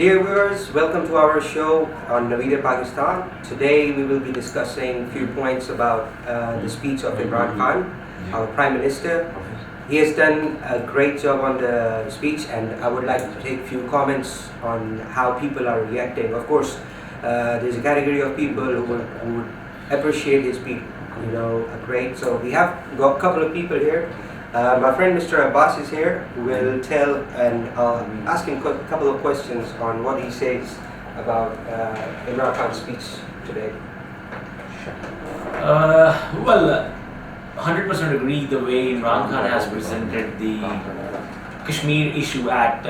Dear viewers, welcome to our show on Navida Pakistan. Today we will be discussing a few points about the speech of Imran Khan, our Prime Minister. He has done a great job on the speech, and I would like to take a few comments on how people are reacting. Of course, there's a category of people who would appreciate his speech, great. So we have got a couple of people here. My friend Mr. Abbas is here, who will tell and ask him a couple of questions on what he says about Imran Khan's speech today. Well, 100% agree the way Imran Khan has presented the Kashmir issue at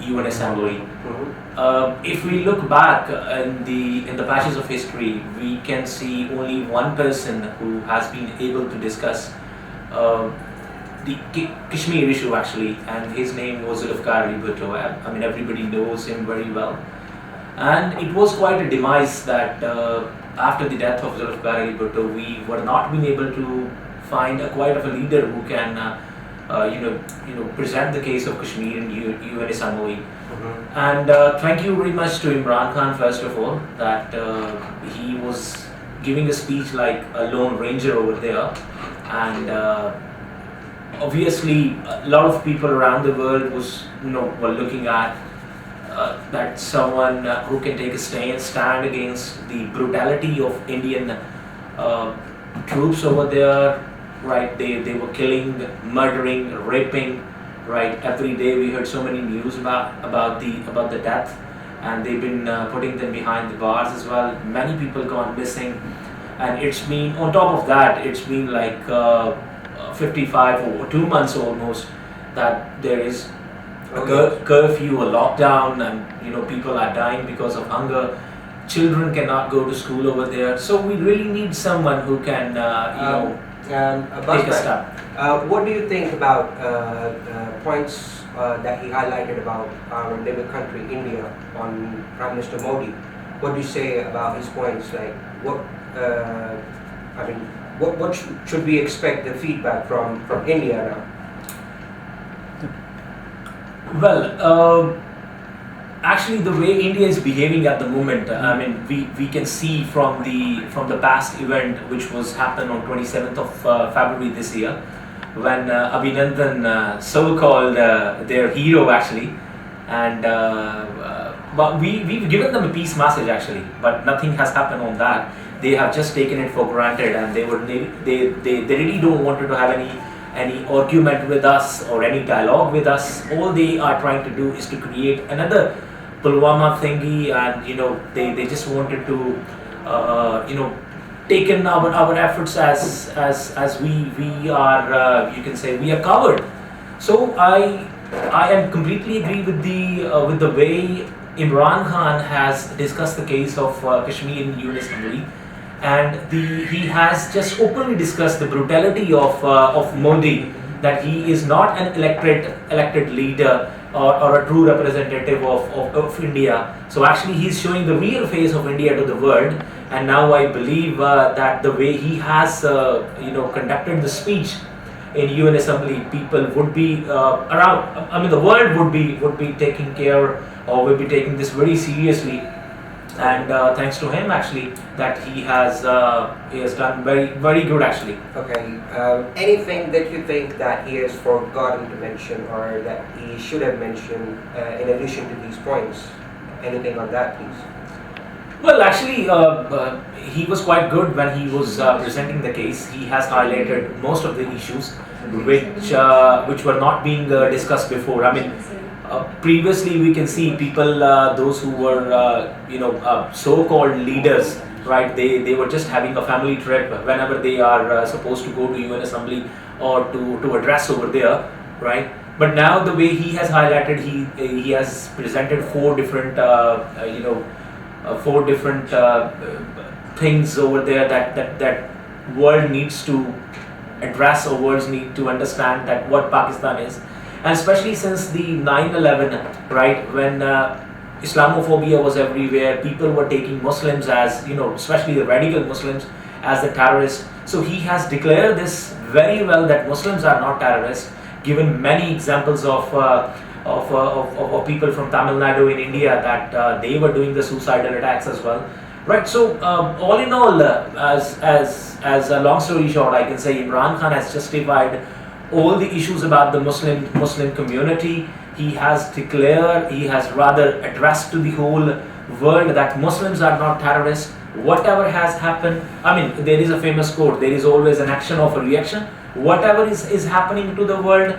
UN Assembly. If we look back in the patches of history, we can see only one person who has been able to discuss the Kashmir issue actually, and his name was Zulfikar Ali Bhutto. I mean, everybody knows him very well, and it was quite a demise that after the death of Zulfikar Ali Bhutto, we were not being able to find quite of a leader who can, present the case of Kashmir in UN Assembly. And thank you very much to Imran Khan first of all that he was giving a speech like a lone ranger over there, and obviously a lot of people around the world were looking at that someone who can take a stand against the brutality of Indian troops over there, right? They were killing, murdering, raping, right? Every day we heard so many news about the death, and they've been putting them behind the bars as well. Many people gone missing, and it's been on top of that, it's been like 55 or 2 months almost that there is a curfew, a lockdown, and people are dying because of hunger. Children cannot go to school over there, so we really need someone who can take a step. What do you think about points that he highlighted about our neighbor country, India, on Prime Minister Modi? What do you say about his points? Like, what should we expect the feedback from India now? Well, actually, the way India is behaving at the moment, I mean, we can see from the past event which was happened on 27th of February this year, when Abhinandan, so-called their hero actually, and but we've given them a peace message actually, but nothing has happened on that. They have just taken it for granted, and they really don't want to have any argument with us or any dialogue with us. All they are trying to do is to create another Pulwama thingy, and they just wanted to taken our efforts as we are you can say we are covered. So I am completely agree with the way Imran Khan has discussed the case of Kashmir in UN Assembly, and he has just openly discussed the brutality of Modi, that he is not an elected leader or a true representative of India. So actually he's showing the real face of India to the world, and now I believe that the way he has conducted the speech in UN Assembly, people would be around. I mean, the world would be taking care, or would be taking this very seriously. And thanks to him actually that he has done very good actually. Okay. Anything that you think that he has forgotten to mention, or that he should have mentioned in addition to these points? Anything on that, please? Well, actually, he was quite good when he was presenting the case. He has highlighted most of the issues which were not being discussed before. I mean, previously we can see people, those who were so-called leaders, right? They were just having a family trip whenever they are supposed to go to UN Assembly or to address over there, right? But now the way he has highlighted, he has presented four different things over there that world needs to address, or worlds need to understand that what Pakistan is. And especially since the 9/11, right, when Islamophobia was everywhere, people were taking Muslims as, especially the radical Muslims, as the terrorists. So he has declared this very well, that Muslims are not terrorists, given many examples of of people from Tamil Nadu in India that they were doing the suicidal attacks as well. Right. So all in all, as a long story short, I can say Imran Khan has justified all the issues about the Muslim community. He has declared, he has rather addressed to the whole world that Muslims are not terrorists. Whatever has happened, I mean, there is a famous quote: there is always an action of a reaction. Whatever is happening to the world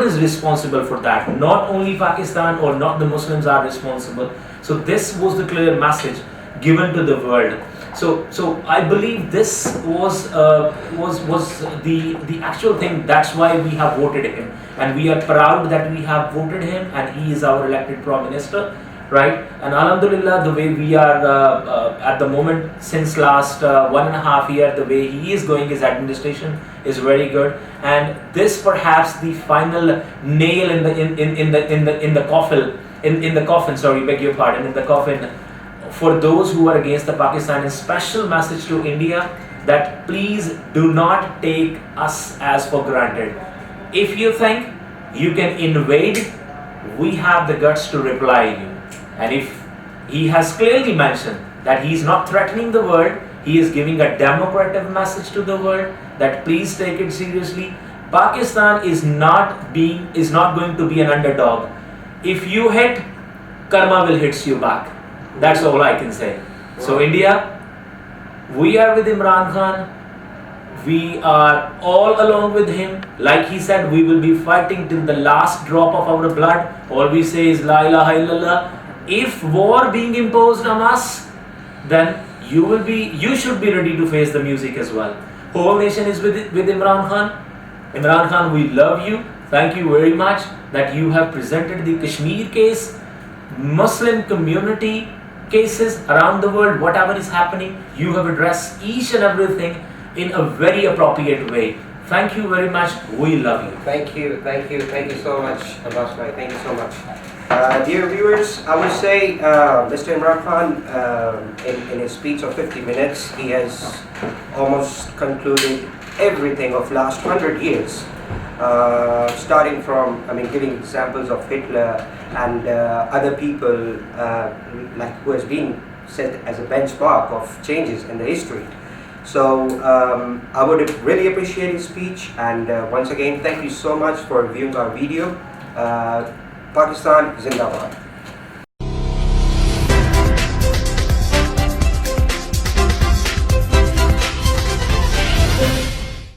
is responsible for that. Not only Pakistan or not the Muslims are responsible. So this was the clear message given to the world. So I believe this was the actual thing. That's why we have voted him, and we are proud that we have voted him, and he is our elected Prime Minister, right? And Alhamdulillah, the way we are at the moment, since last 1.5 years, the way he is going his administration is very good, and this perhaps the final nail in the coffin. Sorry, beg your pardon, in the coffin. For those who are against the Pakistani, special message to India that please do not take us as for granted. If you think you can invade, we have the guts to reply you. And if he has clearly mentioned that he is not threatening the world, he is giving a democratic message to the world that please take it seriously. Pakistan is not going to be an underdog. If you hit, karma will hit you back. That's all I can say. So India, we are with Imran Khan. We are all along with him. Like he said, we will be fighting till the last drop of our blood. All we say is La ilaha illallah. If war being imposed on us, then you should be ready to face the music as well. Whole nation is with Imran Khan. Imran Khan, we love you. Thank you very much that you have presented the Kashmir case, Muslim community cases around the world, whatever is happening, you have addressed each and everything in a very appropriate way. Thank you very much. We love you. Thank you so much, Abbas bhai. Thank you so much. Dear viewers, I would say Mr. Imran Khan, in his speech of 50 minutes, he has almost concluded everything of last 100 years. Starting from, giving examples of Hitler and other people like who has been set as a benchmark of changes in the history. So I would really appreciate his speech, and once again, thank you so much for viewing our video. Pakistan Zindabad.